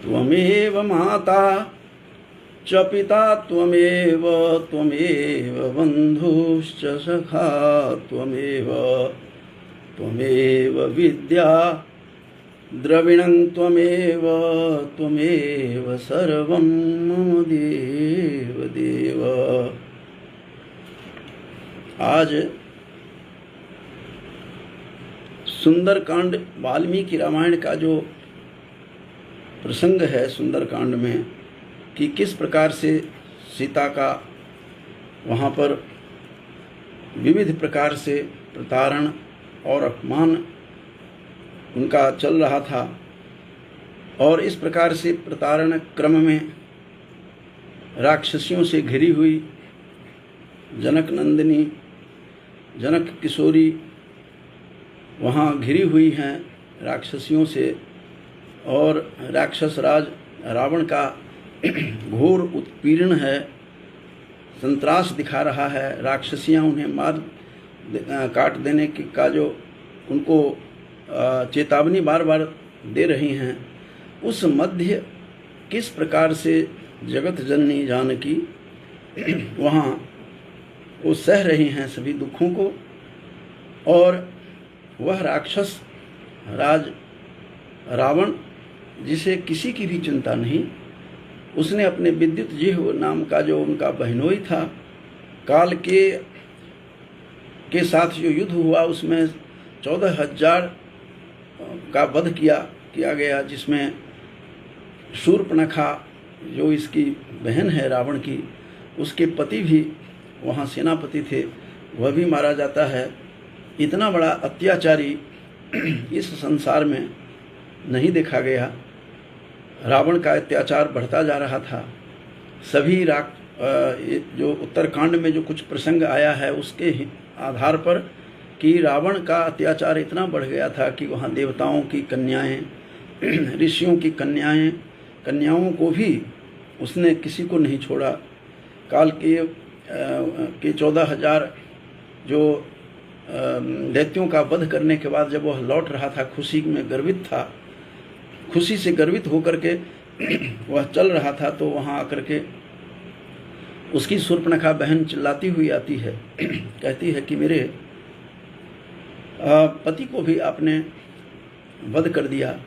त्वमेव माता च पिता त्वमेव बन्धुश्च सखा त्वमेव विद्या द्रविणं त्वमेव सर्वं मम देव। आज सुंदरकांड वाल्मीकि रामायण का जो प्रसंग है सुंदरकांड में कि किस प्रकार से सीता का वहाँ पर विविध प्रकार से प्रताड़न और अपमान उनका चल रहा था, और इस प्रकार से प्रताड़न क्रम में राक्षसियों से घिरी हुई जनक नंदिनी, जनक किशोरी वहाँ घिरी हुई हैं राक्षसियों से, और राक्षस राज रावण का घोर उत्पीड़न है, संत्रास दिखा रहा है। राक्षसियाँ उन्हें मार काट देने की का जो उनको चेतावनी बार बार दे रही हैं। उस मध्य किस प्रकार से जगत जननी जानकी वहाँ वो सह रही हैं सभी दुखों को, और वह राक्षस राज रावण जिसे किसी की भी चिंता नहीं, उसने अपने विद्युत जिह्व नाम का जो उनका बहनोई था, काल के साथ जो युद्ध हुआ उसमें 14,000 का वध किया गया, जिसमें शूर्पणखा जो इसकी बहन है रावण की, उसके पति भी वहाँ सेनापति थे, वह भी मारा जाता है। इतना बड़ा अत्याचारी इस संसार में नहीं देखा गया। रावण का अत्याचार बढ़ता जा रहा था। सभी जो उत्तरकांड में जो कुछ प्रसंग आया है उसके आधार पर कि रावण का अत्याचार इतना बढ़ गया था कि वहाँ देवताओं की कन्याएं, ऋषियों की कन्याओं को भी उसने किसी को नहीं छोड़ा। काल के 14,000 जो दैत्यों का वध करने के बाद जब वह लौट रहा था, खुशी में गर्वित था, खुशी से गर्वित होकर के वह चल रहा था, तो वहाँ आकर के उसकी शूर्पणखा बहन चिल्लाती हुई आती है, कहती है कि मेरे पति को भी आपने वध कर दिया,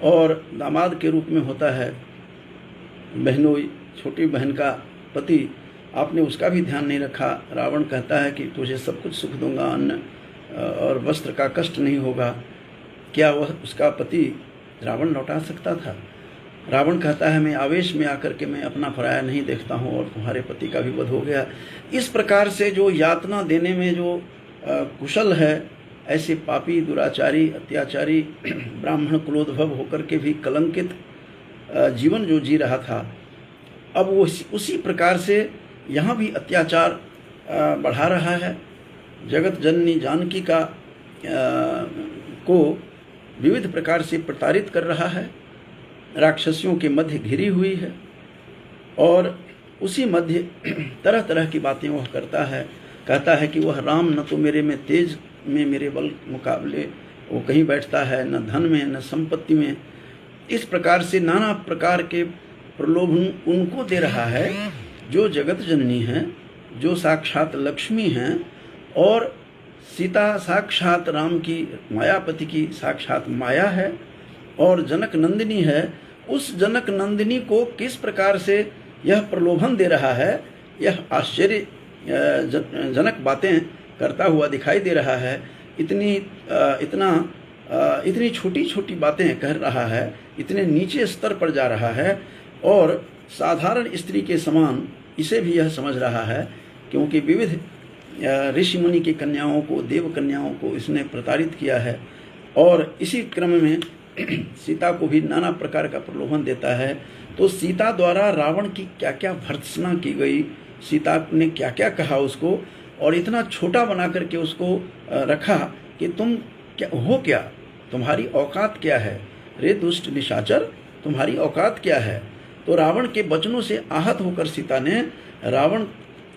और दामाद के रूप में होता है बहनोई, छोटी बहन का पति, आपने उसका भी ध्यान नहीं रखा। रावण कहता है कि तुझे सब कुछ सुख दूंगा, अन्न और वस्त्र का कष्ट नहीं होगा। क्या वह उसका पति रावण लौटा सकता था? रावण कहता है मैं आवेश में आकर के मैं अपना पराया नहीं देखता हूँ, और तुम्हारे पति का भी वध हो गया। इस प्रकार से जो यातना देने में जो कुशल है, ऐसे पापी दुराचारी अत्याचारी ब्राह्मण कुलोद्भव होकर के भी कलंकित जीवन जो जी रहा था, अब वो उसी प्रकार से यहाँ भी अत्याचार बढ़ा रहा है। जगत जननी जानकी का को विविध प्रकार से प्रताड़ित कर रहा है, राक्षसियों के मध्य घिरी हुई है, और उसी मध्य तरह तरह की बातें वह करता है। कहता है कि वह राम न तो मेरे में तेज में मेरे बल मुकाबले वो कहीं बैठता है, न धन में न संपत्ति में। इस प्रकार से नाना प्रकार के प्रलोभन उनको दे रहा है जो जगत जननी हैं, जो साक्षात लक्ष्मी हैं, और सीता साक्षात राम की मायापति की साक्षात माया है, और जनक नंदिनी है। उस जनक नंदिनी को किस प्रकार से यह प्रलोभन दे रहा है, यह आश्चर्य जनक बातें करता हुआ दिखाई दे रहा है। इतनी छोटी छोटी बातें कह रहा है, इतने नीचे स्तर पर जा रहा है, और साधारण स्त्री के समान इसे भी यह समझ रहा है, क्योंकि विविध ऋषि मुनि की कन्याओं को, देव कन्याओं को इसने प्रताड़ित किया है, और इसी क्रम में सीता को भी नाना प्रकार का प्रलोभन देता है। तो सीता द्वारा रावण की क्या क्या भर्त्सना की गई, सीता ने क्या क्या कहा उसको, और इतना छोटा बना करके उसको रखा कि तुम क्या हो, क्या तुम्हारी औकात क्या है, रे दुष्ट निशाचर तुम्हारी औकात क्या है। तो रावण के वचनों से आहत होकर सीता ने रावण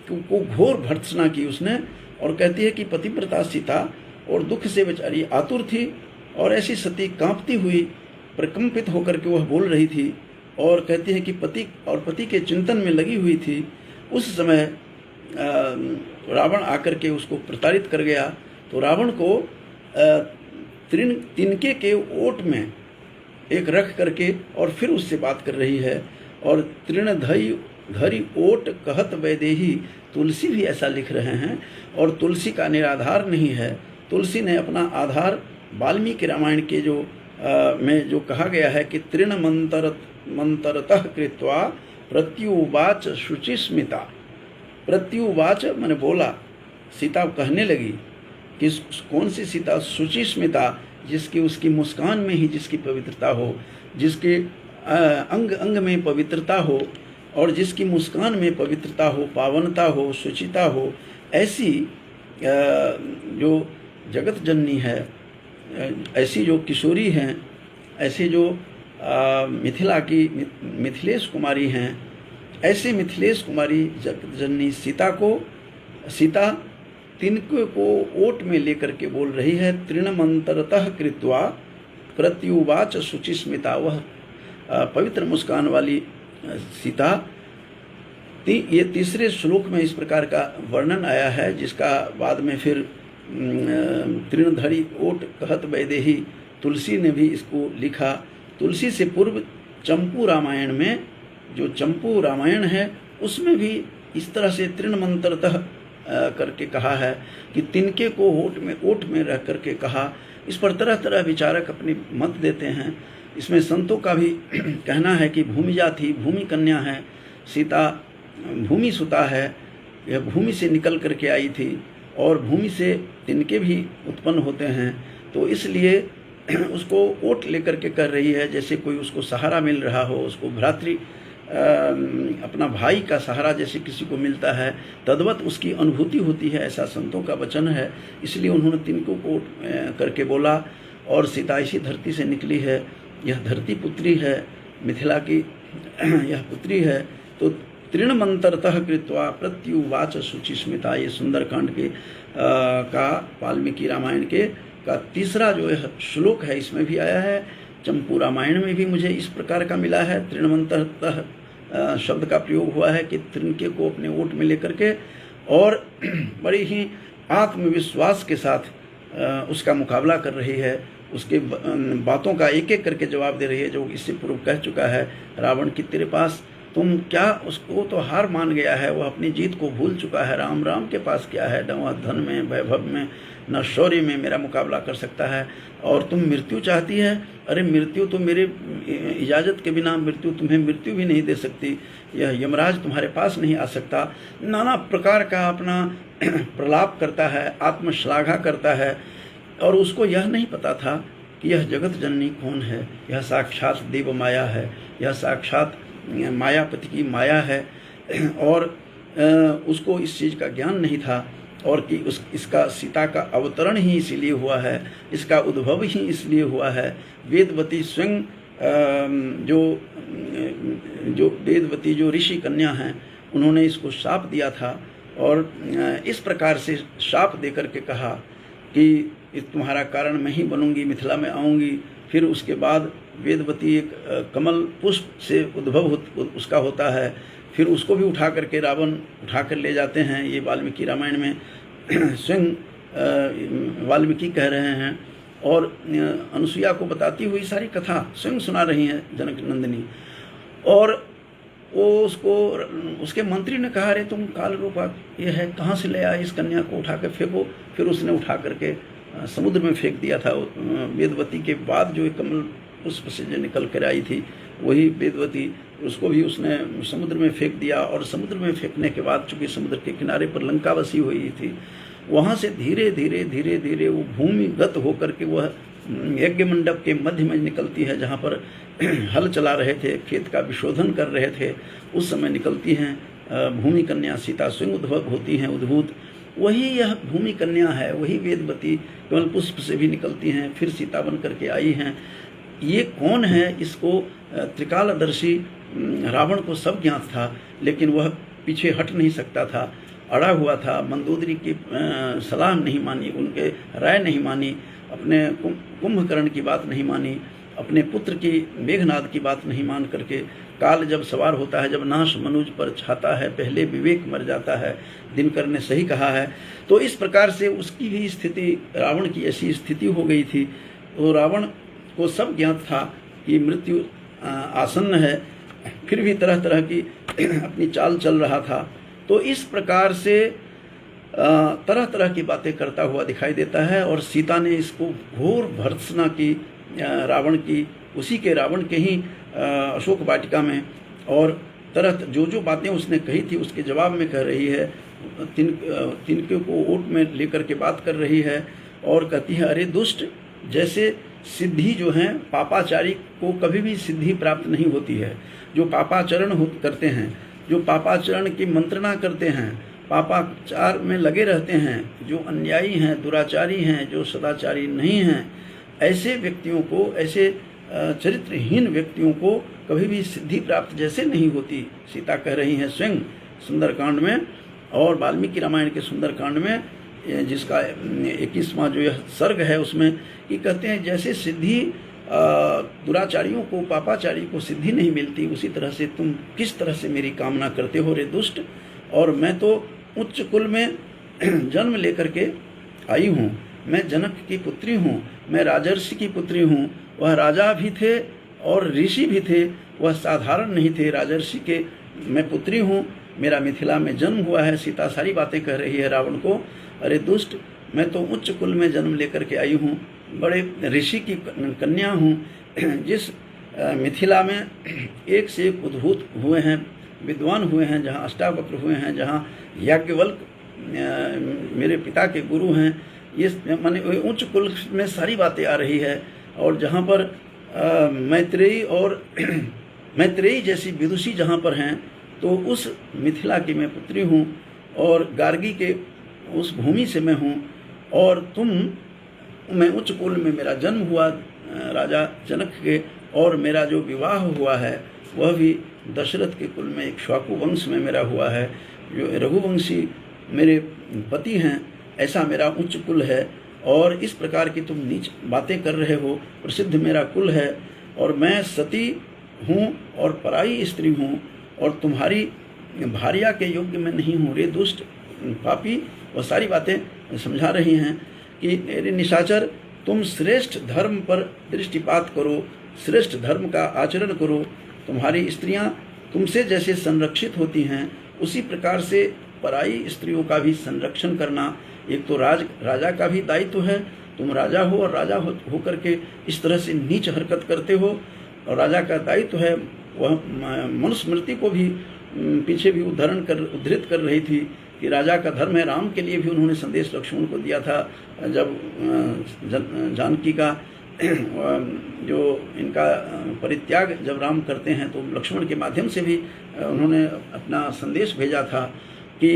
को घोर भर्त्सना की उसने, और कहती है कि पतिव्रता सीता और दुख से बेचारी आतुर थी, और ऐसी सती कांपती हुई प्रकंपित होकर के वह बोल रही थी और कहती है कि पति के चिंतन में लगी हुई थी। उस समय रावण आकर के उसको प्रताड़ित कर गया। तो रावण को तिनके के ओट में एक रख करके और फिर उससे बात कर रही है। और तृण धरी ओट कहत वैदेही, तुलसी भी ऐसा लिख रहे हैं। और तुलसी का निराधार नहीं है, तुलसी ने अपना आधार वाल्मीकि रामायण के में जो कहा गया है कि तृण मंतरतः कृत्वा प्रत्युवाच शुचिस्मिता। प्रत्युवाच मैंने बोला, सीता कहने लगी कि कौन सी सीता? शुचिस्मिता, जिसकी उसकी मुस्कान में ही जिसकी पवित्रता हो, जिसके अंग अंग में पवित्रता हो और जिसकी मुस्कान में पवित्रता हो, पावनता हो, शुचिता हो, ऐसी जो जगत जननी है, ऐसी जो किशोरी हैं, ऐसे जो मिथिला की मिथिलेश कुमारी हैं, ऐसे मिथिलेश कुमारी जगत जननी सीता तिनके को ओट में लेकर के बोल रही है। तृणमंतरतः कृत्वा प्रत्युवाच शुचिस्मिता, वह पवित्र मुस्कान वाली सीता। ये तीसरे श्लोक में इस प्रकार का वर्णन आया है, जिसका बाद में फिर तृणधरी ओट कहत वैदेही, तुलसी ने भी इसको लिखा। तुलसी से पूर्व चंपू रामायण में, जो चंपू रामायण है, उसमें भी इस तरह से तृणमंतरतः करके कहा है कि तिनके को ओट में रह करके कहा। इस पर तरह तरह विचारक अपनी मत देते हैं। इसमें संतों का भी कहना है कि भूमिजा थी, भूमि कन्या है, सीता भूमि सुता है, यह भूमि से निकल करके आई थी और भूमि से तिनके भी उत्पन्न होते हैं। तो इसलिए उसको ओट लेकर के कर रही है, जैसे कोई उसको सहारा मिल रहा हो, उसको भ्रातृ अपना भाई का सहारा जैसे किसी को मिलता है, तद्वत उसकी अनुभूति होती है, ऐसा संतों का वचन है। इसलिए उन्होंने तिनको को करके बोला। और सीता इसी धरती से निकली है, यह धरती पुत्री है, मिथिला की यह पुत्री है। तो तृणमंतरतः कृत्वा प्रत्युवाच शुचिस्मिता, ये सुंदरकांड के का वाल्मीकि रामायण के का तीसरा जो श्लोक है, इसमें भी आया है। चंपू रामायण में भी मुझे इस प्रकार का मिला है, तृणमंतरतः शब्द का प्रयोग हुआ है कि तिनके को अपने ओट में लेकर के और बड़ी ही आत्मविश्वास के साथ उसका मुकाबला कर रही है, उसके बातों का एक एक करके जवाब दे रही है, जो इससे पूर्व कह चुका है रावण की तेरे पास तुम क्या, उसको तो हार मान गया है, वह अपनी जीत को भूल चुका है। राम के पास क्या है, न धन में, वैभव में, न शौर्य में मेरा मुकाबला कर सकता है, और तुम मृत्यु चाहती है। अरे मृत्यु तो मेरे इजाज़त के बिना मृत्यु तुम्हें मृत्यु भी नहीं दे सकती, यह यमराज तुम्हारे पास नहीं आ सकता। नाना प्रकार का अपना प्रलाप करता है, आत्मश्लाघा करता है। और उसको यह नहीं पता था कि यह जगत जननी कौन है, यह साक्षात देव माया है, यह साक्षात मायापति की माया है। और उसको इस चीज़ का ज्ञान नहीं था, और कि इसका सीता का अवतरण ही इसीलिए हुआ है, इसका उद्भव ही इसलिए हुआ है। वेदवती स्वयं जो वेदवती जो ऋषि कन्या हैं, उन्होंने इसको शाप दिया था, और इस प्रकार से शाप दे करके कहा कि तुम्हारा कारण मैं ही बनूंगी, मिथिला में आऊँगी। फिर उसके बाद वेदवती एक कमल पुष्प से उद्भव उसका होता है, फिर उसको भी उठा करके रावण उठा कर ले जाते हैं। ये वाल्मीकि रामायण में स्वयं वाल्मीकि कह रहे हैं, और अनुसुईया को बताती हुई सारी कथा स्वयं सुना रही हैं जनक नंदिनी। और वो उसके मंत्री ने कहा, अरे तुम काल रूपा ये है, कहाँ से ले आए इस कन्या को, उठा कर फेंको। फिर उसने उठा करके समुद्र में फेंक दिया था। वेदवती के बाद जो कमल पुष्प से जो निकल कर आई थी, वही वेदवती, उसको भी उसने समुद्र में फेंक दिया। और समुद्र में फेंकने के बाद, चूँकि समुद्र के किनारे पर लंका बसी हुई थी, वहाँ से धीरे धीरे वो भूमिगत होकर के वह यज्ञ मंडप के मध्य में निकलती है, जहाँ पर हल चला रहे थे, खेत का विशोधन कर रहे थे, उस समय निकलती हैं भूमि कन्या सीता, स्वयं उद्भव होती हैं, उद्भूत। वही यह भूमि कन्या है, वही वेदवती कमल पुष्प से भी निकलती हैं, फिर सीता बन करके आई हैं। ये कौन है, इसको त्रिकालदर्शी रावण को सब ज्ञात था, लेकिन वह पीछे हट नहीं सकता था, अड़ा हुआ था। मंदोदरी की सलाह नहीं मानी, उनके राय नहीं मानी, अपने कुंभकर्ण की बात नहीं मानी, अपने पुत्र की मेघनाद की बात नहीं मान करके काल जब सवार होता है, जब नाश मनुज पर छाता है, पहले विवेक मर जाता है, दिनकर ने सही कहा है। तो इस प्रकार से उसकी भी स्थिति, रावण की ऐसी स्थिति हो गई थी। तो रावण को सब ज्ञात था कि मृत्यु आसन्न है, फिर भी तरह तरह की अपनी चाल चल रहा था। तो इस प्रकार से तरह तरह की बातें करता हुआ दिखाई देता है। और सीता ने इसको घोर भर्त्सना की रावण की, उसी के रावण के ही अशोक वाटिका में, और तरह जो बातें उसने कही थी उसके जवाब में कह रही है। तिनके को ओट में लेकर के बात कर रही है और कहती है, अरे दुष्ट, जैसे सिद्धि जो है, पापाचारी को कभी भी सिद्धि प्राप्त नहीं होती है। जो पापाचरण करते हैं, जो पापाचरण की मंत्रणा करते हैं, पापाचार में लगे रहते हैं, जो अन्यायी हैं, दुराचारी हैं, जो सदाचारी नहीं हैं, ऐसे व्यक्तियों को, ऐसे चरित्रहीन व्यक्तियों को कभी भी सिद्धि प्राप्त जैसे नहीं होती। सीता कह रही हैं स्वयं सुंदरकांड में और वाल्मीकि रामायण के सुंदरकांड में, जिसका 21वां जो यह सर्ग है उसमें, कि कहते हैं जैसे सिद्धि दुराचारियों को, पापाचारी को सिद्धि नहीं मिलती, उसी तरह से तुम किस तरह से मेरी कामना करते हो रे दुष्ट। और मैं तो उच्च कुल में जन्म लेकर के आई हूँ, मैं जनक की पुत्री हूँ, मैं राजर्षि की पुत्री हूँ। वह राजा भी थे और ऋषि भी थे, वह साधारण नहीं थे, राजर्षि के मैं पुत्री हूँ, मेरा मिथिला में जन्म हुआ है। सीता सारी बातें कह रही है रावण को, अरे दुष्ट, मैं तो उच्च कुल में जन्म लेकर के आई हूँ, बड़े ऋषि की कन्या हूँ। जिस मिथिला में एक से एक उद्भूत हुए हैं, विद्वान हुए हैं, जहाँ अष्टावक्र हुए हैं, जहाँ याज्ञवल्क मेरे पिता के गुरु हैं, ये माने उच्च कुल में सारी बातें आ रही है। और जहाँ पर मैत्रेयी और मैत्रेयी जैसी विदुषी जहाँ पर हैं, तो उस मिथिला की मैं पुत्री हूँ और गार्गी के उस भूमि से मैं हूँ। और मैं उच्च कुल में मेरा जन्म हुआ राजा जनक के, और मेरा जो विवाह हुआ है वह भी दशरथ के कुल में एक श्वाकु वंश में मेरा हुआ है, जो रघुवंशी मेरे पति हैं, ऐसा मेरा उच्च कुल है। और इस प्रकार की तुम नीच बातें कर रहे हो, प्रसिद्ध मेरा कुल है, और मैं सती हूँ और पराई स्त्री हूँ, और तुम्हारी भार्या के योग्य मैं नहीं हूँ रे दुष्ट पापी। वह सारी बातें समझा रही हैं कि रे निशाचर, तुम श्रेष्ठ धर्म पर दृष्टिपात करो, श्रेष्ठ धर्म का आचरण करो। तुम्हारी स्त्रियां तुमसे जैसे संरक्षित होती हैं, उसी प्रकार से पराई स्त्रियों का भी संरक्षण करना एक तो राजा का भी दायित्व है। तुम राजा हो और राजा हो करके इस तरह से नीच हरकत करते हो, और राजा का दायित्व है। वह मनुस्मृति को भी पीछे भी उद्धृत कर रही थी कि राजा का धर्म है। राम के लिए भी उन्होंने संदेश लक्ष्मण को दिया था, जब जानकी का जो इनका परित्याग जब राम करते हैं, तो लक्ष्मण के माध्यम से भी उन्होंने अपना संदेश भेजा था कि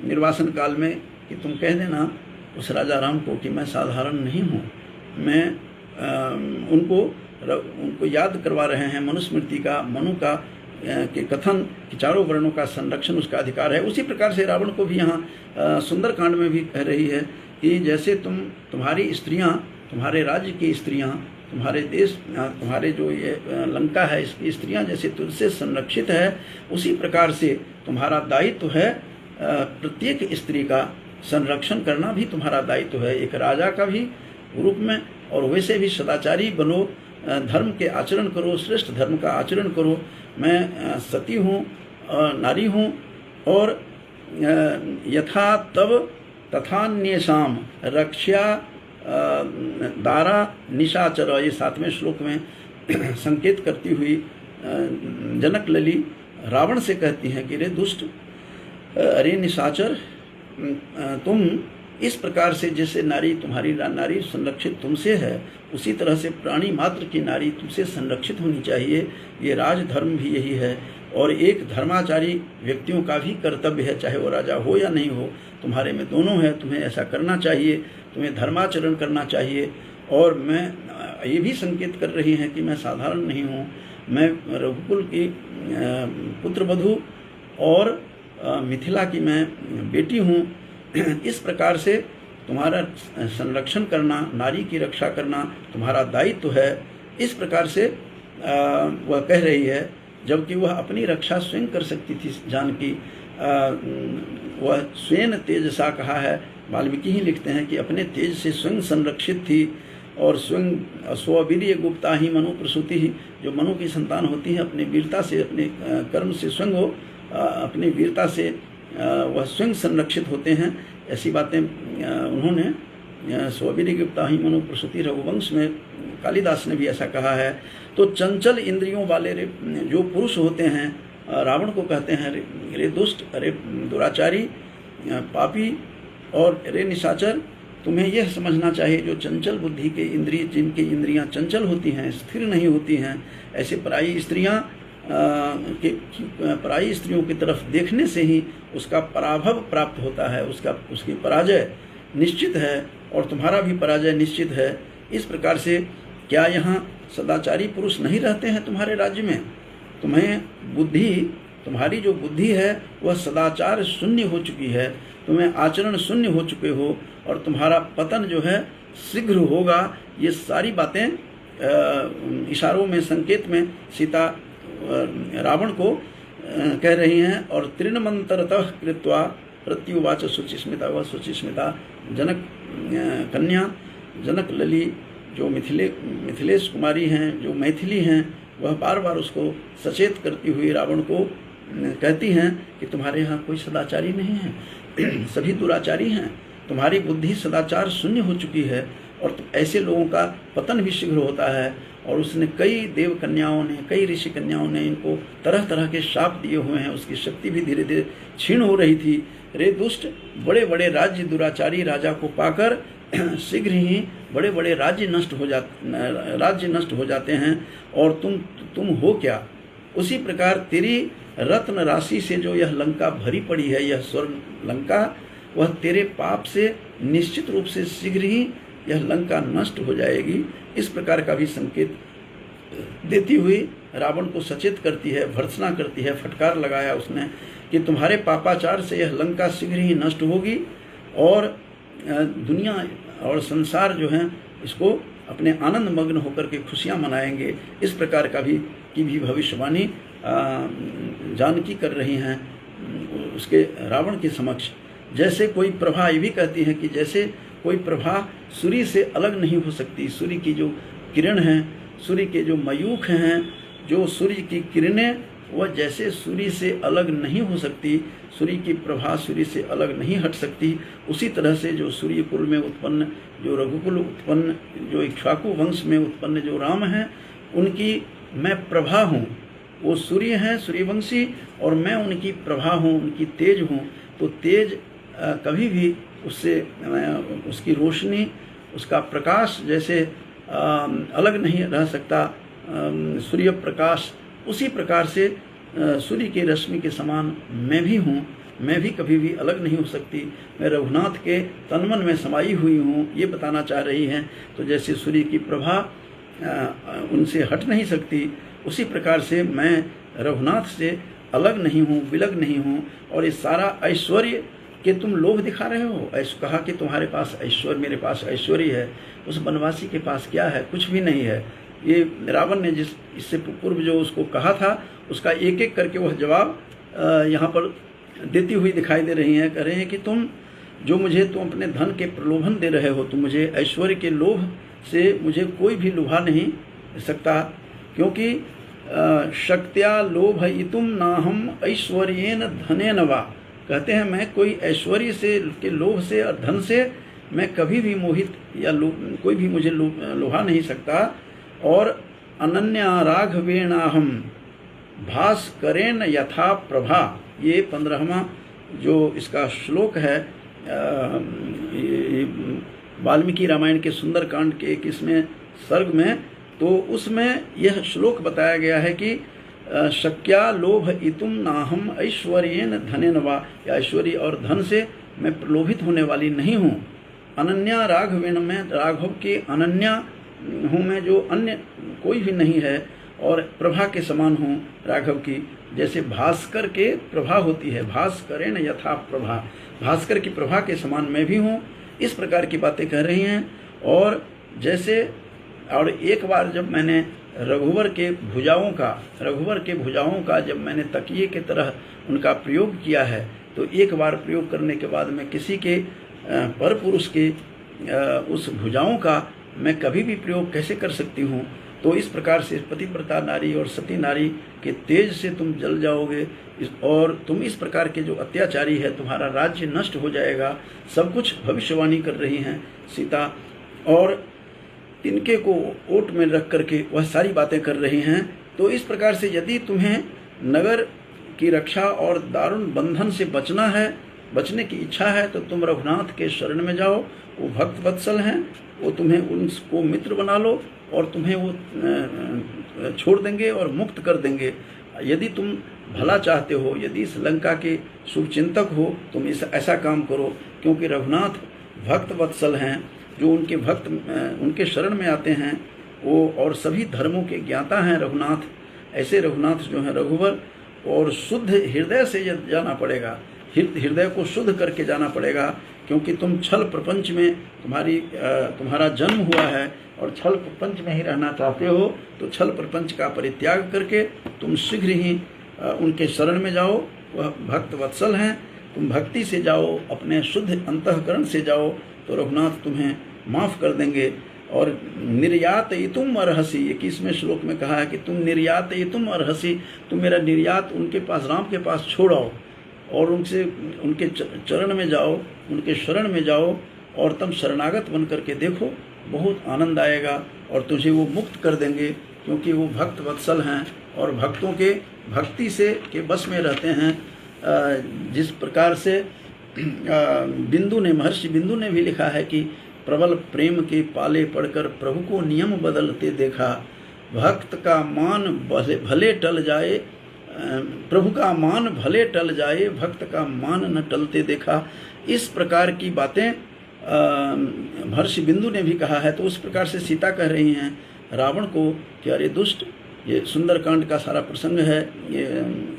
निर्वासन काल में कि तुम कह देना उस राजा राम को कि मैं साधारण नहीं हूँ। मैं उनको याद करवा रहे हैं मनुस्मृति का, मनु का के कथन कि चारों वर्णों का संरक्षण उसका अधिकार है। उसी प्रकार से रावण को भी यहाँ सुंदरकांड में भी कह रही है कि जैसे तुम्हारी स्त्रियाँ, तुम्हारे राज्य की स्त्रियाँ, तुम्हारे देश, तुम्हारे जो ये लंका है, इसकी स्त्रियाँ जैसे तुझसे संरक्षित है, उसी प्रकार से तुम्हारा दायित्व है प्रत्येक स्त्री का संरक्षण करना भी तुम्हारा दायित्व है, एक राजा का भी रूप में। और वैसे भी सदाचारी बनो, धर्म के आचरण करो, श्रेष्ठ धर्म का आचरण करो। मैं सती हूँ, नारी हूँ, और यथा तव तथान्येषाम रक्षा दारा निशाचर, ये 7वें श्लोक में संकेत करती हुई जनक लली रावण से कहती हैं कि रे दुष्ट, अरे निशाचर, तुम इस प्रकार से जैसे नारी, तुम्हारी नारी संरक्षित तुमसे है, उसी तरह से प्राणी मात्र की नारी तुमसे संरक्षित होनी चाहिए। ये राजधर्म भी यही है, और एक धर्माचारी व्यक्तियों का भी कर्तव्य है, चाहे वो राजा हो या नहीं हो, तुम्हारे में दोनों है। तुम्हें ऐसा करना चाहिए, तुम्हें धर्माचरण करना चाहिए। और मैं ये भी संकेत कर रही हैं कि मैं साधारण नहीं हूँ, मैं रघुकुल की पुत्रवधू और मिथिला की मैं बेटी हूँ। इस प्रकार से तुम्हारा संरक्षण करना, नारी की रक्षा करना तुम्हारा दायित्व है। इस प्रकार से वह कह रही है, जबकि वह अपनी रक्षा स्वयं कर सकती थी जानकी। वह स्वयं तेजसा कहा है, वाल्मीकि ही लिखते हैं कि अपने तेज से स्वयं संरक्षित थी और स्वयं स्ववीर्य गुप्ता ही मनु प्रसूति ही, जो मनु की संतान होती है अपनी वीरता से, अपने कर्म से स्वयं वो अपनी वीरता से वह स्वयं संरक्षित होते हैं। ऐसी बातें उन्होंने स्ववीर्य गुप्ता ही मनु प्रसूति रघुवंश में कालिदास ने भी ऐसा कहा है। तो चंचल इंद्रियों वाले जो पुरुष होते हैं, रावण को कहते हैं रे दुष्ट, रे दुराचारी, पापी और रे निशाचर। तुम्हें यह समझना चाहिए जो चंचल बुद्धि के इंद्रिय, जिनकी इंद्रियां चंचल होती हैं, स्थिर नहीं होती हैं, ऐसे पराई स्त्रियों की तरफ देखने से ही उसका पराभव प्राप्त होता है, उसकी पराजय निश्चित है और तुम्हारा भी पराजय निश्चित है। इस प्रकार से क्या यहाँ सदाचारी पुरुष नहीं रहते हैं तुम्हारे राज्य में? तुम्हारी जो बुद्धि है वह सदाचार शून्य हो चुकी है, तुम्हें आचरण शून्य हो चुके हो और तुम्हारा पतन जो है शीघ्र होगा। ये सारी बातें इशारों में, संकेत में सीता रावण को कह रही हैं। और तृणमंतरतः कृत्वा प्रत्युवाच शुचिस्मिता, वह शुचिस्मिता जनक कन्या, जनक लली जो मिथिलेश कुमारी हैं, जो मैथिली हैं, वह बार बार उसको सचेत करती हुई रावण को कहती हैं कि तुम्हारे यहाँ कोई सदाचारी नहीं है, सभी दुराचारी हैं, तुम्हारी बुद्धि सदाचार शून्य हो चुकी है और ऐसे लोगों का पतन भी शीघ्र होता है। और उसने कई देव कन्याओं ने, कई ऋषि कन्याओं ने इनको तरह तरह के शाप दिए हुए हैं, उसकी शक्ति भी धीरे धीरे क्षीण हो रही थी। रे दुष्ट, बड़े बड़े राज्य दुराचारी राजा को पाकर शीघ्र ही बड़े बड़े राज्य नष्ट हो जाते हैं और तुम हो क्या? उसी प्रकार तेरी रत्न राशि से जो यह लंका भरी पड़ी है, यह स्वर्ण लंका, वह तेरे पाप से निश्चित रूप से शीघ्र ही यह लंका नष्ट हो जाएगी। इस प्रकार का भी संकेत देती हुई रावण को सचेत करती है, भर्त्सना करती है, फटकार लगाया उसने कि तुम्हारे पापाचार से यह लंका शीघ्र ही नष्ट होगी और दुनिया और संसार जो है इसको अपने आनंद मग्न होकर के खुशियां मनाएंगे। इस प्रकार का भी भविष्यवाणी जानकी कर रही हैं उसके रावण के समक्ष। जैसे कोई प्रभा, ये भी कहती है कि जैसे कोई प्रभा सूर्य से अलग नहीं हो सकती, सूर्य की जो किरण है, सूर्य के जो मयूख हैं, जो सूर्य की किरणें, वह जैसे सूर्य से अलग नहीं हो सकती, सूर्य की प्रभा सूर्य से अलग नहीं हट सकती, उसी तरह से जो सूर्य कुल में उत्पन्न, जो रघुकुल उत्पन्न, जो इक्ष्वाकु वंश में उत्पन्न जो राम हैं, उनकी मैं प्रभा हूँ। वो सूर्य हैं, सूर्यवंशी, और मैं उनकी प्रभा हूँ, उनकी तेज हूँ। तो तेज कभी भी उसकी रोशनी, उसका प्रकाश जैसे अलग नहीं रह सकता, सूर्य प्रकाश, उसी प्रकार से सूर्य की रश्मि के समान मैं भी हूँ, मैं भी कभी भी अलग नहीं हो सकती, मैं रघुनाथ के तनमन में समाई हुई हूँ, ये बताना चाह रही हैं। तो जैसे सूर्य की प्रभा उनसे हट नहीं सकती, उसी प्रकार से मैं रघुनाथ से अलग नहीं हूँ, विलग नहीं हूँ। और ये सारा ऐश्वर्य कि तुम लोभ दिखा रहे हो, ऐसा कहा कि तुम्हारे पास ऐश्वर्य, मेरे पास ऐश्वर्य है, उस बनवासी के पास क्या है? कुछ भी नहीं है। ये रावण ने इससे पूर्व जो उसको कहा था, उसका एक एक करके वह जवाब यहाँ पर देती हुई दिखाई दे रही हैं। कह रहे हैं कि तुम अपने धन के प्रलोभन दे रहे हो, तुम मुझे ऐश्वर्य के लोभ से मुझे कोई भी लुभा नहीं सकता, क्योंकि शक्त्या लोभयितुम नाहम ऐश्वर्येन धनेन वा। कहते हैं मैं कोई ऐश्वर्य से के लोभ से और धन से मैं कभी भी मोहित या कोई भी मुझे लुभा नहीं सकता। और अनन्या राघवेणाहम भास्करेण यथा प्रभा, ये 15वां जो इसका श्लोक है वाल्मीकि रामायण के सुंदरकांड के 21वें सर्ग में, तो उसमें यह श्लोक बताया गया है कि शक्या लोभ इतुम नाहम ऐश्वर्येन धनेन वा, या ऐश्वर्य और धन से मैं प्रलोभित होने वाली नहीं हूँ। अनन्या राघवेण, में राघव के अनन्या हूँ मैं, जो अन्य कोई भी नहीं है, और प्रभा के समान हूँ राघव की, जैसे भास्कर के प्रभा होती है, भास्करेण यथा प्रभा, भास्कर की प्रभा के समान मैं भी हूँ। इस प्रकार की बातें कह रही हैं। और जैसे और एक बार जब मैंने रघुवर के भुजाओं का जब मैंने तकिए की तरह उनका प्रयोग किया है, तो एक बार प्रयोग करने के बाद मैं किसी के पर पुरुष के उस भुजाओं का मैं कभी भी प्रयोग कैसे कर सकती हूँ। तो इस प्रकार से पतिव्रता नारी और सती नारी के तेज से तुम जल जाओगे, और तुम इस प्रकार के जो अत्याचारी है तुम्हारा राज्य नष्ट हो जाएगा। सब कुछ भविष्यवाणी कर रही हैं सीता, और तिनके को ओट में रख करके वह सारी बातें कर रही हैं। तो इस प्रकार से यदि तुम्हें नगर की रक्षा और दारुण बंधन से बचने की इच्छा है, तो तुम रघुनाथ के शरण में जाओ। वो भक्त वत्सल हैं, वो तुम्हें उनको मित्र बना लो और तुम्हें वो छोड़ देंगे और मुक्त कर देंगे। यदि तुम भला चाहते हो, यदि इस लंका के शुभचिंतक हो, तुम ऐसा काम करो, क्योंकि रघुनाथ भक्त वत्सल हैं। जो उनके भक्त उनके शरण में आते हैं वो, और सभी धर्मों के ज्ञाता हैं रघुनाथ। ऐसे रघुनाथ जो हैं रघुवर, और शुद्ध हृदय से जाना पड़ेगा, हृदय को शुद्ध करके जाना पड़ेगा, क्योंकि तुम छल प्रपंच में तुम्हारा जन्म हुआ है और छल प्रपंच में ही रहना चाहते हो। तो छल प्रपंच का परित्याग करके तुम शीघ्र ही उनके शरण में जाओ। वह भक्त वत्सल हैं, तुम भक्ति से जाओ, अपने शुद्ध अंतःकरण से जाओ, तो रघुनाथ तुम्हें माफ़ कर देंगे। और निर्यातयितुम अर्हसि, 21वें श्लोक में कहा है कि तुम निर्यातयितुम अर्हसि, तुम मेरा निर्यात उनके पास, राम के पास छोड़ आओ और उनके चरण में जाओ, उनके शरण में जाओ, और तुम शरणागत बन करके देखो, बहुत आनंद आएगा और तुझे वो मुक्त कर देंगे, क्योंकि वो भक्त वत्सल हैं और भक्तों के भक्ति से के बस में रहते हैं। जिस प्रकार से महर्षि बिंदु ने भी लिखा है कि प्रबल प्रेम के पाले पड़कर प्रभु को नियम बदलते देखा, भक्त का मान भले टल जाए, प्रभु का मान भले टल जाए, भक्त का मान न टलते देखा। इस प्रकार की बातें महर्षि बिंदु ने भी कहा है। तो उस प्रकार से सीता कह रही हैं रावण को कि अरे दुष्ट, ये सुंदरकांड का सारा प्रसंग है, ये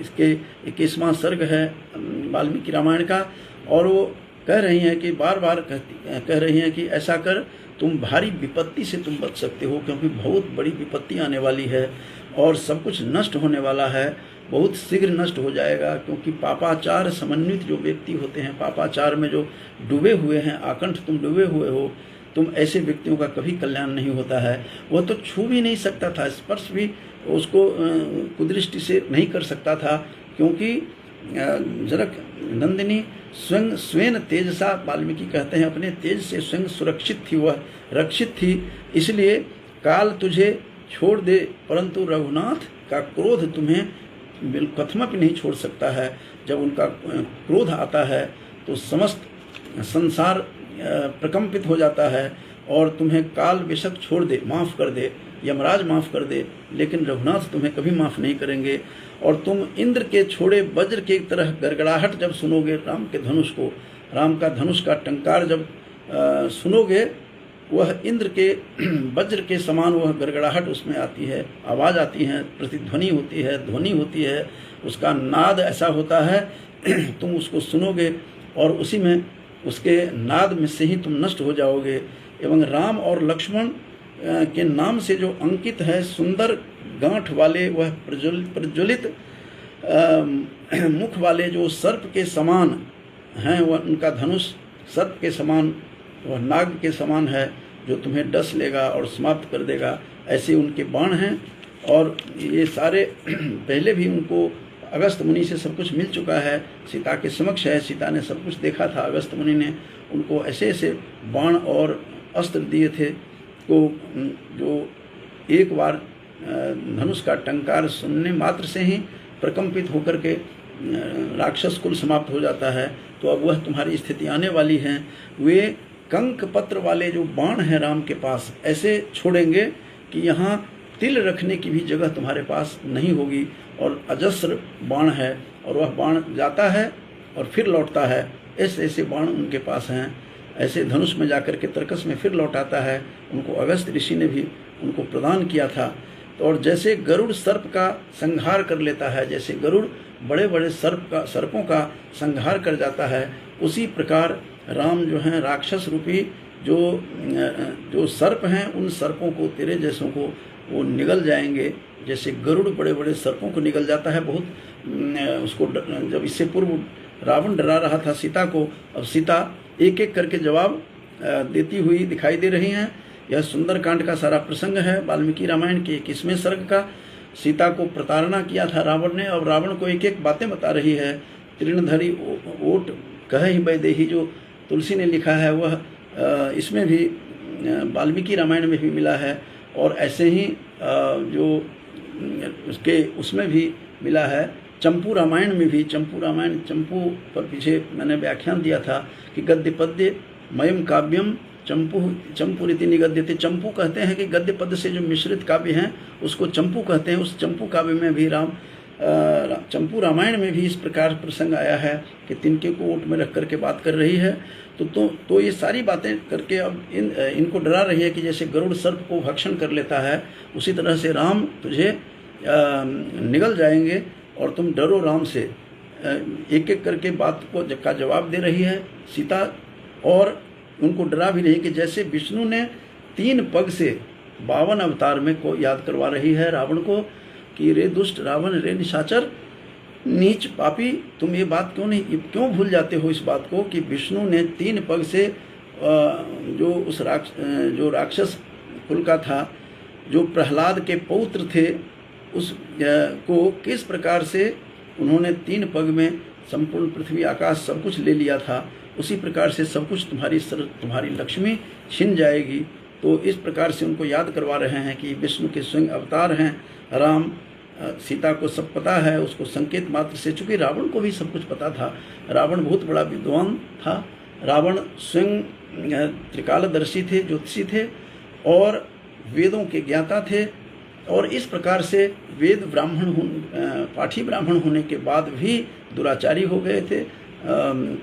इसके 21वां सर्ग है वाल्मीकि रामायण का, और वो कह रही हैं कि बार बार कह रही हैं कि ऐसा कर, तुम भारी विपत्ति से तुम बच सकते हो, क्योंकि बहुत बड़ी विपत्ति आने वाली है और सब कुछ नष्ट होने वाला है, बहुत शीघ्र नष्ट हो जाएगा। क्योंकि पापाचार समन्वित जो व्यक्ति होते हैं, पापाचार में जो डूबे हुए हैं, आकंठ तुम डूबे हुए हो, तुम ऐसे व्यक्तियों का कभी कल्याण नहीं होता है। वह तो छू भी नहीं सकता था, स्पर्श भी उसको कुदृष्टि से नहीं कर सकता था, क्योंकि जनक नंदिनी स्वयं तेजसा, वाल्मीकि कहते हैं अपने तेज से स्वयं सुरक्षित थी, वह रक्षित थी। इसलिए काल तुझे छोड़ दे, परंतु रघुनाथ का क्रोध तुम्हें कथमपि नहीं छोड़ सकता है। जब उनका क्रोध आता है तो समस्त संसार प्रकंपित हो जाता है, और तुम्हें काल बेशक छोड़ दे, माफ़ कर दे, यमराज माफ़ कर दे, लेकिन रघुनाथ तुम्हें कभी माफ़ नहीं करेंगे। और तुम इंद्र के छोड़े वज्र के तरह गड़गड़ाहट जब सुनोगे राम के धनुष को, राम का धनुष का टंकार जब सुनोगे, वह इंद्र के वज्र के समान वह गड़गड़ाहट उसमें आती है, आवाज़ आती है, प्रतिध्वनि होती है, ध्वनि होती है, उसका नाद ऐसा होता है तुम उसको सुनोगे और उसी में, उसके नाद में से ही तुम नष्ट हो जाओगे। एवं राम और लक्ष्मण के नाम से जो अंकित है, सुंदर गांठ वाले, वह प्रज्वलित मुख वाले जो सर्प के समान हैं, वह उनका धनुष सर्प के समान, वह नाग के समान है, जो तुम्हें डस लेगा और समाप्त कर देगा, ऐसे उनके बाण हैं। और ये सारे पहले भी उनको अगस्त मुनि से सब कुछ मिल चुका है, सीता के समक्ष है, सीता ने सब कुछ देखा था। अगस्त मुनि ने उनको ऐसे ऐसे बाण और अस्त्र दिए थे, तो जो एक बार धनुष का टंकार सुनने मात्र से ही प्रकंपित होकर के राक्षस कुल समाप्त हो जाता है। तो अब वह तुम्हारी स्थिति आने वाली है। वे कंक पत्र वाले जो बाण हैं राम के पास, ऐसे छोड़ेंगे कि यहाँ तिल रखने की भी जगह तुम्हारे पास नहीं होगी, और अजस्र बाण है, और वह बाण जाता है और फिर लौटता है। ऐसे ऐसे बाण उनके पास हैं, ऐसे धनुष में जाकर के तरकस में फिर लौटाता है। उनको अगस्त ऋषि ने भी उनको प्रदान किया था। तो और जैसे गरुड़ सर्प का संहार कर लेता है, जैसे गरुड़ बड़े बड़े सर्पों का संहार कर जाता है, उसी प्रकार राम जो हैं राक्षस रूपी जो सर्प हैं उन सर्पों को, तेरे जैसों को वो निगल जाएंगे, जैसे गरुड़ बड़े बड़े सर्पों को निगल जाता है। बहुत उसको जब इससे पूर्व रावण डरा रहा था सीता को, अब सीता एक एक करके जवाब देती हुई दिखाई दे रही हैं। यह सुंदरकांड का सारा प्रसंग है वाल्मीकि रामायण के 21वें सर्ग का। सीता को प्रताड़ना किया था रावण ने, और रावण को एक एक बातें बता रही है। तृणधरी ओट कह ही वैदेही, जो तुलसी ने लिखा है वह इसमें भी वाल्मीकि रामायण में भी मिला है, और ऐसे ही जो उसके उसमें भी मिला है चंपू रामायण में भी। चंपू रामायण, चंपू पर पीछे मैंने व्याख्यान दिया था कि गद्य पद्य मयम काव्यम चंपू रीति निगद्यते। चंपू कहते हैं कि गद्य पद्य से जो मिश्रित काव्य हैं उसको चंपू कहते हैं। उस चंपू काव्य में भी चंपू रामायण में भी इस प्रकार प्रसंग आया है कि तिनके को ऊँट में रख करके बात कर रही है। तो ये सारी बातें करके अब इनको डरा रही है कि जैसे गरुड़ सर्प को भक्षण कर लेता है उसी तरह से राम तुझे निगल जाएंगे, और तुम डरो राम से। एक एक करके बात का जवाब दे रही है सीता, और उनको डरा भी रही कि जैसे विष्णु ने 3 पग से 52 अवतार में को याद करवा रही है रावण को कि रे दुष्ट रावण, रे निशाचर, नीच पापी, तुम ये बात क्यों भूल जाते हो इस बात को कि विष्णु ने 3 पग से जो राक्षस कुल का था, जो प्रहलाद के पौत्र थे, उस को किस प्रकार से उन्होंने 3 पग में संपूर्ण पृथ्वी आकाश सब कुछ ले लिया था, उसी प्रकार से सब कुछ तुम्हारी लक्ष्मी छिन जाएगी। तो इस प्रकार से उनको याद करवा रहे हैं कि विष्णु के स्वयं अवतार हैं राम। सीता को सब पता है, उसको संकेत मात्र से, चूँकि रावण को भी सब कुछ पता था। रावण बहुत बड़ा विद्वान था। रावण स्वयं त्रिकालदर्शी थे, ज्योतिषी थे और वेदों के ज्ञाता थे, और इस प्रकार से वेद पाठी ब्राह्मण होने के बाद भी दुराचारी हो गए थे,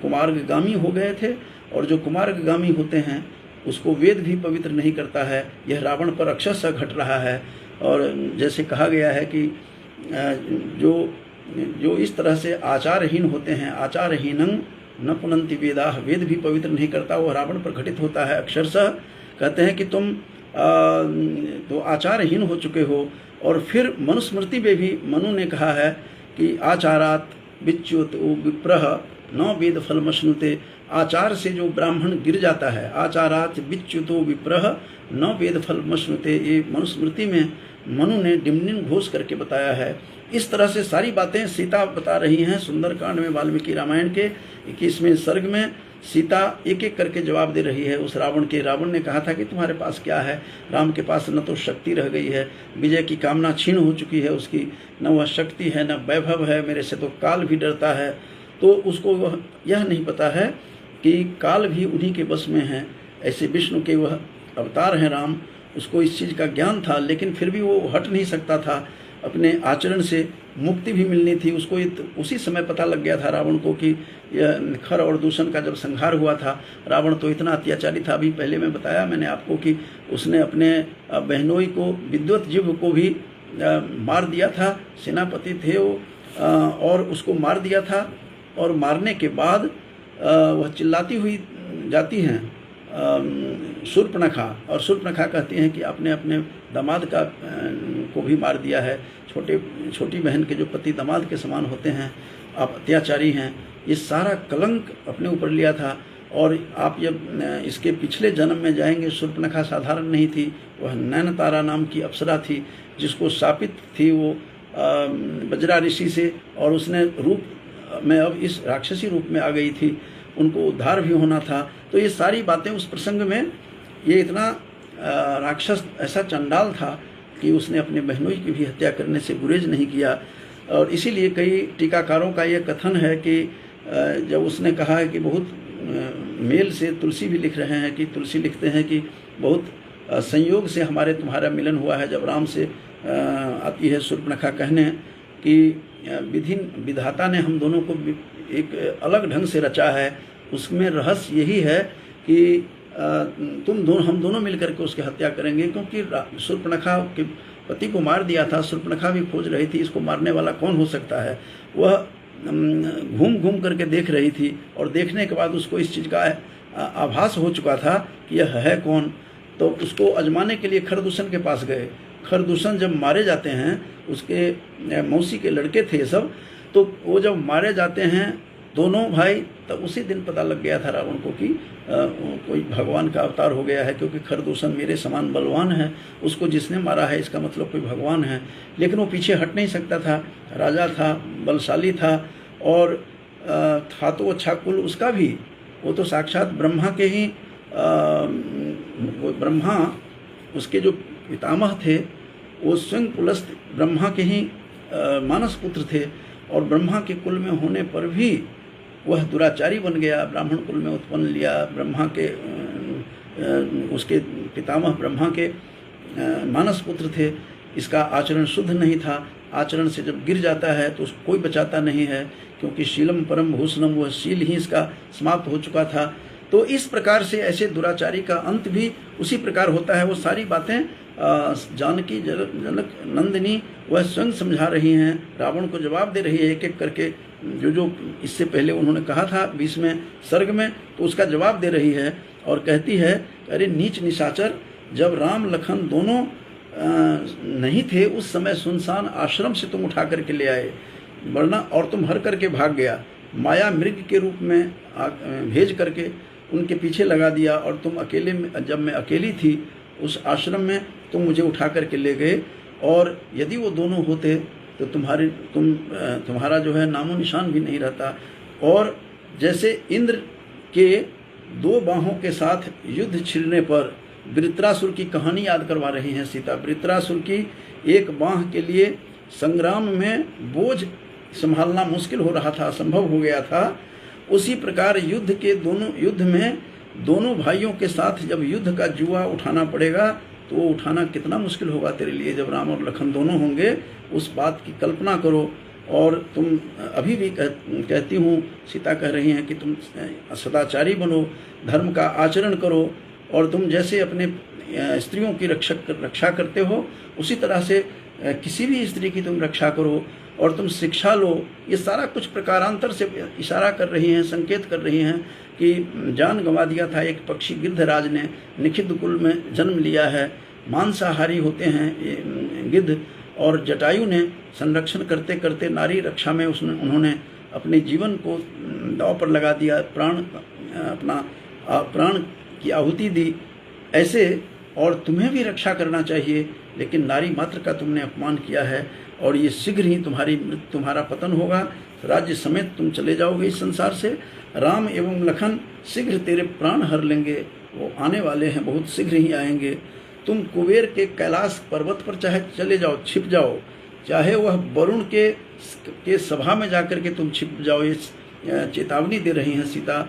कुमार्गगामी हो गए थे। और जो कुमार्गगामी होते हैं उसको वेद भी पवित्र नहीं करता है। यह रावण पर अक्षरशः घट रहा है। और जैसे कहा गया है कि जो इस तरह से आचारहीन होते हैं, आचारहीनं न पुनन्ति वेदाः, वेद भी पवित्र नहीं करता, वो रावण पर घटित होता है। अक्षरशः कहते हैं कि तुम तो आचारहीन हो चुके हो। और फिर मनुस्मृति में भी मनु ने कहा है कि आचारात विच्युत विप्रह न वेद फलमश्नुते। आचार से जो ब्राह्मण गिर जाता है, आचारात विच्युतो विप्रह न वेद फलमश्नुते, ये मनुस्मृति में मनु ने डिम्निन घोष करके बताया है। इस तरह से सारी बातें सीता बता रही हैं सुंदरकांड में। वाल्मीकि रामायण के 21वें सर्ग में सीता एक एक करके जवाब दे रही है उस रावण के। रावण ने कहा था कि तुम्हारे पास क्या है? राम के पास न तो शक्ति रह गई है, विजय की कामना छीन हो चुकी है उसकी, न वह शक्ति है, न वैभव है, मेरे से तो काल भी डरता है। तो उसको वह यह नहीं पता है कि काल भी उन्हीं के बस में है। ऐसे विष्णु के वह अवतार हैं राम, उसको इस चीज़ का ज्ञान था, लेकिन फिर भी वो हट नहीं सकता था। अपने आचरण से मुक्ति भी मिलनी थी उसको। उसी समय पता लग गया था रावण को कि यह खर और दूषण का जब संहार हुआ था, रावण तो इतना अत्याचारी था। अभी पहले मैं बताया मैंने आपको कि उसने अपने बहनोई को, विद्वत जीव को भी मार दिया था। सेनापति थे वो, और उसको मार दिया था। और मारने के बाद वह चिल्लाती हुई जाती हैं शूर्पणखा, और शूर्पणखा कहती हैं कि आपने अपने दामाद को भी मार दिया है। छोटी बहन के जो पति दामाद के समान होते हैं, आप अत्याचारी हैं। ये सारा कलंक अपने ऊपर लिया था। और आप जब इसके पिछले जन्म में जाएंगे, शूर्पणखा साधारण नहीं थी, वह नैनतारा नाम की अप्सरा थी जिसको शापित थी वो बज्रा ऋषि से, और उसने रूप में अब इस राक्षसी रूप में आ गई थी। उनको उद्धार भी होना था। तो ये सारी बातें उस प्रसंग में, ये इतना राक्षस ऐसा चंडाल था कि उसने अपने बहनोई की भी हत्या करने से गुरेज नहीं किया। और इसीलिए कई टीकाकारों का ये कथन है कि जब उसने कहा है कि बहुत मेल से, तुलसी भी लिख रहे हैं कि तुलसी लिखते हैं कि बहुत संयोग से तुम्हारा मिलन हुआ है। जब राम से आती है शूर्पणखा कहने कि विधाता ने हम दोनों को एक अलग ढंग से रचा है, उसमें रहस्य यही है कि हम दोनों मिलकर के उसकी हत्या करेंगे। क्योंकि शूर्पणखा के पति को मार दिया था, शूर्पणखा भी खोज रही थी इसको मारने वाला कौन हो सकता है। वह घूम घूम करके देख रही थी, और देखने के बाद उसको इस चीज़ का आभास हो चुका था कि यह है कौन। तो उसको आजमाने के लिए खरदूषण के पास गए। खरदूषण जब मारे जाते हैं, उसके मौसी के लड़के थे सब, तो वो जब मारे जाते हैं दोनों भाई, तब उसी दिन पता लग गया था रावण को कि कोई भगवान का अवतार हो गया है, क्योंकि खरदूषण मेरे समान बलवान है, उसको जिसने मारा है इसका मतलब कोई भगवान है। लेकिन वो पीछे हट नहीं सकता था, राजा था, बलशाली था, और था तो अच्छा कुल उसका भी। वो तो साक्षात ब्रह्मा के ही वो ब्रह्मा, उसके जो पितामह थे वो स्वयं पुलस्त ब्रह्मा के ही मानस पुत्र थे, और ब्रह्मा के कुल में होने पर भी वह दुराचारी बन गया, ब्राह्मण कुल में उत्पन्न लिया। ब्रह्मा के उसके पितामह ब्रह्मा के मानस पुत्र थे, इसका आचरण शुद्ध नहीं था। आचरण से जब गिर जाता है तो उसको कोई बचाता नहीं है, क्योंकि शीलम परम भूषणम, वह शील ही इसका समाप्त हो चुका था। तो इस प्रकार से ऐसे दुराचारी का अंत भी उसी प्रकार होता है। वो सारी बातें जानकी जनक नंदिनी वह स्वयं समझा रही हैं, रावण को जवाब दे रही है एक एक करके, जो इससे पहले उन्होंने कहा था 20वें सर्ग में, तो उसका जवाब दे रही है और कहती है, अरे नीच निशाचर, जब राम लखन दोनों नहीं थे उस समय सुनसान आश्रम से तुम उठा करके ले आए, वरना और तुम हर करके भाग गया। माया मृग के रूप में भेज करके उनके पीछे लगा दिया, और तुम अकेले में, जब मैं अकेली थी उस आश्रम में, तुम मुझे उठा करके ले गए। और यदि वो दोनों होते तो तुम्हारा जो है नामो निशान भी नहीं रहता। और जैसे इंद्र के 2 बाहों के साथ युद्ध छिड़ने पर वृत्रासुर की कहानी याद करवा रही हैं सीता। वृत्रासुर की एक बाह के लिए संग्राम में बोझ संभालना मुश्किल हो रहा था, असंभव हो गया था। उसी प्रकार युद्ध में दोनों भाइयों के साथ जब युद्ध का जुआ उठाना पड़ेगा तो वो उठाना कितना मुश्किल होगा तेरे लिए, जब राम और लखन दोनों होंगे। उस बात की कल्पना करो। और तुम अभी भी कहती हूँ, सीता कह रही हैं कि तुम सदाचारी बनो, धर्म का आचरण करो, और तुम जैसे अपने स्त्रियों की रक्षा करते हो उसी तरह से किसी भी स्त्री की तुम रक्षा करो, और तुम शिक्षा लो। ये सारा कुछ प्रकारांतर से इशारा कर रही हैं, संकेत कर रही हैं कि जान गंवा दिया था एक पक्षी गिद्धराज ने, निखिद्ध कुल में जन्म लिया है, मांसाहारी होते हैं गिद्ध, और जटायु ने संरक्षण करते करते नारी रक्षा में उन्होंने अपने जीवन को दांव पर लगा दिया, प्राण की आहुति दी। ऐसे और तुम्हें भी रक्षा करना चाहिए, लेकिन नारी मात्र का तुमने अपमान किया है, और ये शीघ्र ही तुम्हारा पतन होगा, राज्य समेत तुम चले जाओगे इस संसार से। राम एवं लखन शीघ्र तेरे प्राण हर लेंगे, वो आने वाले हैं, बहुत शीघ्र ही आएंगे। तुम कुबेर के कैलाश पर्वत पर चाहे चले जाओ, छिप जाओ, चाहे वह वरुण के सभा में जाकर के तुम छिप जाओ। ये चेतावनी दे रही हैं सीता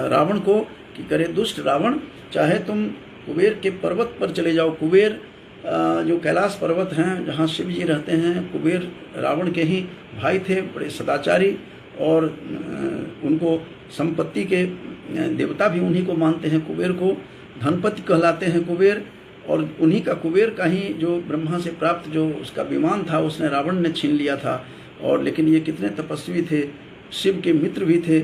रावण को कि करे दुष्ट रावण, चाहे तुम कुबेर के पर्वत पर चले जाओ। कुबेर जो कैलाश पर्वत हैं जहाँ शिव जी रहते हैं, कुबेर रावण के ही भाई थे, बड़े सदाचारी, और उनको संपत्ति के देवता भी उन्हीं को मानते हैं। कुबेर को धनपति कहलाते हैं कुबेर, और उन्हीं का कुबेर का ही जो ब्रह्मा से प्राप्त जो उसका विमान था उसने रावण ने छीन लिया था। और लेकिन ये कितने तपस्वी थे, शिव के मित्र भी थे।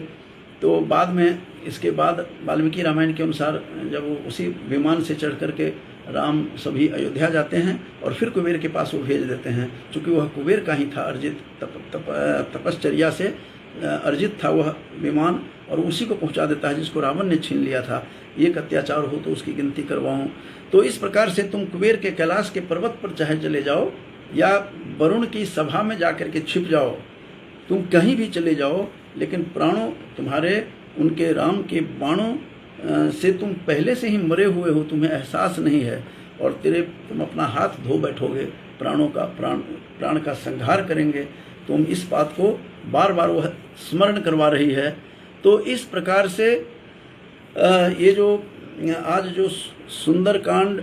तो बाद में, इसके बाद वाल्मीकि रामायण के अनुसार जब वो उसी विमान से चढ़ करके राम सभी अयोध्या जाते हैं और फिर कुबेर के पास वो भेज देते हैं, क्योंकि वह कुबेर का ही था, अर्जित तपश्चर्या से अर्जित था वह विमान, और उसी को पहुंचा देता है जिसको रावण ने छीन लिया था। एक अत्याचार हो तो उसकी गिनती करवाऊं। तो इस प्रकार से तुम कुबेर के कैलाश के पर्वत पर चाहे चले जाओ, या वरुण की सभा में जाकर के छिप जाओ, तुम कहीं भी चले जाओ, लेकिन प्राणों तुम्हारे उनके राम के बाणों से तुम पहले से ही मरे हुए हो, तुम्हें एहसास नहीं है, और तुम अपना हाथ धो बैठोगे, प्राण का संहार करेंगे। तुम इस बात को बार बार वह स्मरण करवा रही है। तो इस प्रकार से ये जो आज जो सुंदरकांड,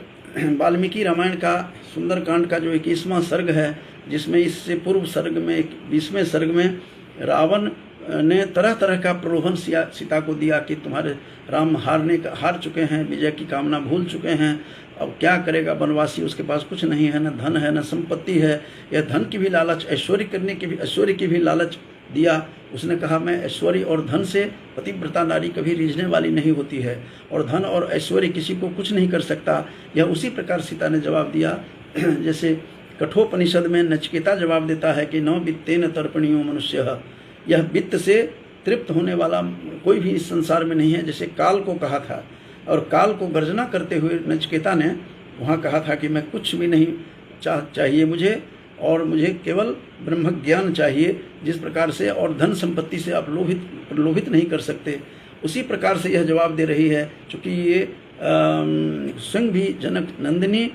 वाल्मीकि रामायण का सुंदरकांड का जो 21वां सर्ग है, जिसमें इससे पूर्व सर्ग में 20वें सर्ग में रावण ने तरह तरह का प्रलोभन सीता को दिया कि तुम्हारे राम हार चुके हैं, विजय की कामना भूल चुके हैं, अब क्या करेगा वनवासी, उसके पास कुछ नहीं है, न धन है न संपत्ति है, यह धन की भी लालच, ऐश्वर्य की भी लालच दिया। उसने कहा, मैं ऐश्वर्य और धन से पतिव्रता नारी कभी रीझने वाली नहीं होती है, और धन और ऐश्वर्य किसी को कुछ नहीं कर सकता। यह उसी प्रकार सीता ने जवाब दिया जैसे कठोपनिषद में नचिकेता जवाब देता है कि न वित्तेन तर्पणीयो मनुष्य, यह वित्त से तृप्त होने वाला कोई भी इस संसार में नहीं है। जैसे काल को कहा था, और काल को गर्जना करते हुए नचिकेता ने वहाँ कहा था कि मैं कुछ भी नहीं चाहिए मुझे, और मुझे केवल ब्रह्म ज्ञान चाहिए, जिस प्रकार से और धन संपत्ति से आप प्रलोभित नहीं कर सकते। उसी प्रकार से यह जवाब दे रही है, चूँकि ये स्वयं भी जनक नंदिनी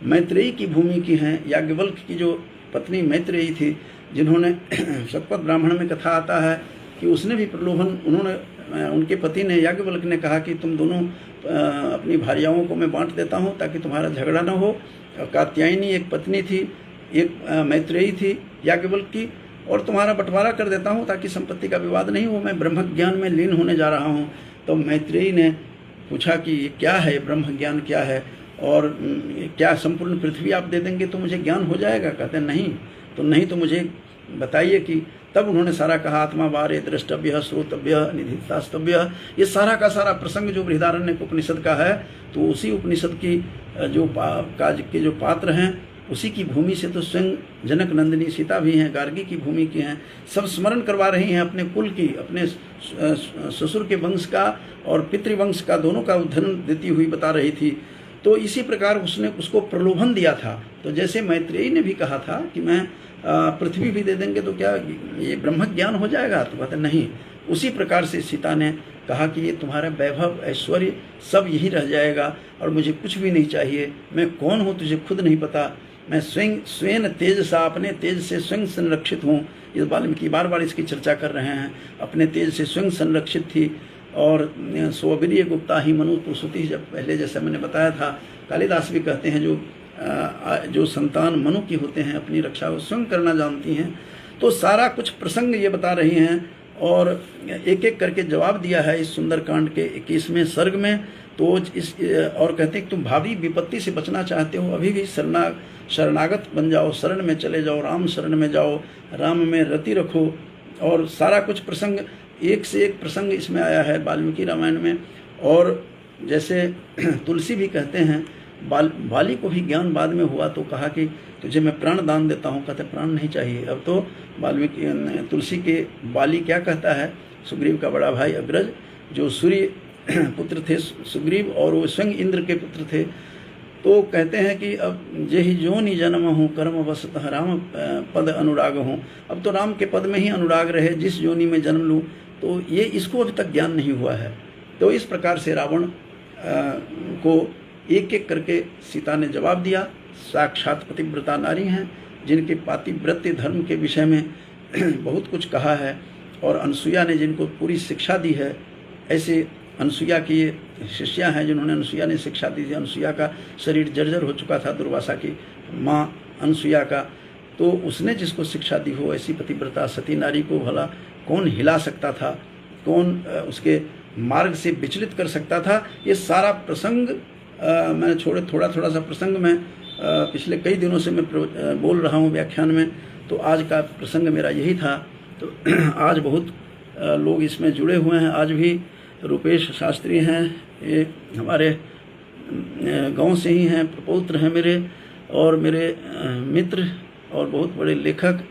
मैत्रेयी की भूमि की हैं। याज्ञवल्क्य की जो पत्नी मैत्रेयी थी, जिन्होंने शतपथ ब्राह्मण में कथा आता है कि उसने भी प्रलोभन, उनके पति ने, याज्ञवल्क्य ने कहा कि तुम दोनों अपनी भार्याओं को मैं बांट देता हूँ ताकि तुम्हारा झगड़ा न हो। कात्यायनी एक पत्नी थी, एक मैत्रेयी थी याज्ञवल्क्य की, और तुम्हारा बंटवारा कर देता हूँ ताकि संपत्ति का विवाद नहीं हो, मैं ब्रह्म ज्ञान में लीन होने जा रहा हूँ। तो मैत्रेयी ने पूछा कि ये क्या है, ब्रह्म ज्ञान क्या है, और क्या संपूर्ण पृथ्वी आप दे देंगे तो मुझे ज्ञान हो जाएगा? कहते नहीं तो मुझे बताइए कि तब उन्होंने सारा कहा, आत्मा बारे द्रष्टव्य श्रोतव्य निधितास्तव्य। ये सारा का सारा प्रसंग जो बृहदारण्यक उपनिषद का है, तो उसी उपनिषद की जो काज के जो पात्र हैं, उसी की भूमि से तो स्वयं जनक नंदिनी सीता भी हैं, गार्गी की भूमि की हैं। सब स्मरण करवा रही हैं अपने कुल की, अपने ससुर के वंश का और पितृवंश का, दोनों का उद्धरण देती हुई बता रही थी। तो इसी प्रकार उसने उसको प्रलोभन दिया था। तो जैसे मैत्रेयी ने भी कहा था कि मैं पृथ्वी भी दे देंगे तो क्या ये ब्रह्म ज्ञान हो जाएगा? तो कहते नहीं। उसी प्रकार से सीता ने कहा कि ये तुम्हारा वैभव ऐश्वर्य सब यही रह जाएगा, और मुझे कुछ भी नहीं चाहिए। मैं कौन हूँ तुझे खुद नहीं पता, मैं स्वयं तेज सा, अपने तेज से स्वयं संरक्षित हूँ। इस वाल्मीकि बार बार इसकी चर्चा कर रहे हैं, अपने तेज से स्वयं संरक्षित थी। और स्ववीर्य गुप्ता ही मनु प्रसूति, जब पहले जैसे मैंने बताया था, कालिदास भी कहते हैं जो संतान मनु की होते हैं अपनी रक्षा वो स्वयं करना जानती हैं। तो सारा कुछ प्रसंग ये बता रही हैं, और एक एक करके जवाब दिया है इस सुंदरकांड के 21वें सर्ग में। तो और कहते हैं कि तुम भावी विपत्ति से बचना चाहते हो, अभी भी शरणागत बन जाओ, शरण में चले जाओ, राम शरण में जाओ, राम में रति रखो। और सारा कुछ प्रसंग, एक से एक प्रसंग इसमें आया है वाल्मीकि रामायण में। और जैसे तुलसी भी कहते हैं, बाली को भी ज्ञान बाद में हुआ तो कहा कि तुझे मैं प्राण दान देता हूँ। कहते प्राण नहीं चाहिए। अब तो वाल्मीकि तुलसी के बाली क्या कहता है, सुग्रीव का बड़ा भाई अग्रज, जो सूर्य पुत्र थे सुग्रीव, और वो स्वयं इंद्र के पुत्र थे। तो कहते हैं कि अब जेहि जोनि जन्म हूँ कर्म वसतः राम पद अनुराग हूँ। अब तो राम के पद में ही अनुराग रहे, जिस जोनि में जन्म लूँ। तो ये इसको अभी तक ज्ञान नहीं हुआ है। तो इस प्रकार से रावण को एक एक करके सीता ने जवाब दिया। साक्षात पतिव्रता नारी हैं, जिनके पातिव्रत्य धर्म के विषय में बहुत कुछ कहा है, और अनसुईया ने जिनको पूरी शिक्षा दी है। ऐसे अनसुईया की ये शिष्या हैं जिन्होंने अनसुईया ने शिक्षा दी थी। अनसुईया का शरीर जर्जर हो चुका था, दुर्वासा की माँ अनसुईया का। तो उसने जिसको शिक्षा दी हो, ऐसी पतिव्रता सती नारी को भला कौन हिला सकता था, कौन उसके मार्ग से विचलित कर सकता था? ये सारा प्रसंग मैंने थोड़ा सा प्रसंग में पिछले कई दिनों से मैं बोल रहा हूँ व्याख्यान में। तो आज का प्रसंग मेरा यही था। तो आज बहुत लोग इसमें जुड़े हुए हैं। आज भी रूपेश शास्त्री हैं, ये हमारे गांव से ही हैं, प्रपौत्र हैं मेरे, और मेरे मित्र और बहुत बड़े लेखक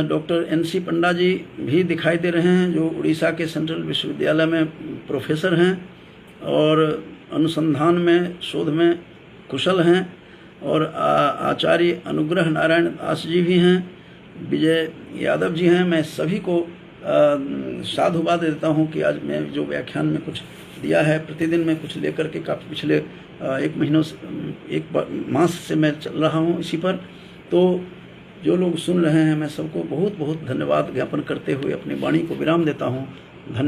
डॉक्टर NC पंडा जी भी दिखाई दे रहे हैं, जो उड़ीसा के सेंट्रल विश्वविद्यालय में प्रोफेसर हैं और अनुसंधान में, शोध में कुशल हैं। और आचार्य अनुग्रह नारायण दास जी भी हैं, विजय यादव जी हैं। मैं सभी को साधुवाद देता हूं कि आज मैं जो व्याख्यान में कुछ दिया है, प्रतिदिन मैं कुछ लेकर के काफ़ी पिछले एक मास से मैं चल रहा हूं इसी पर। तो जो लोग सुन रहे हैं, मैं सबको बहुत बहुत धन्यवाद ज्ञापन करते हुए अपनी वाणी को विराम देता हूं। धन्यवाद।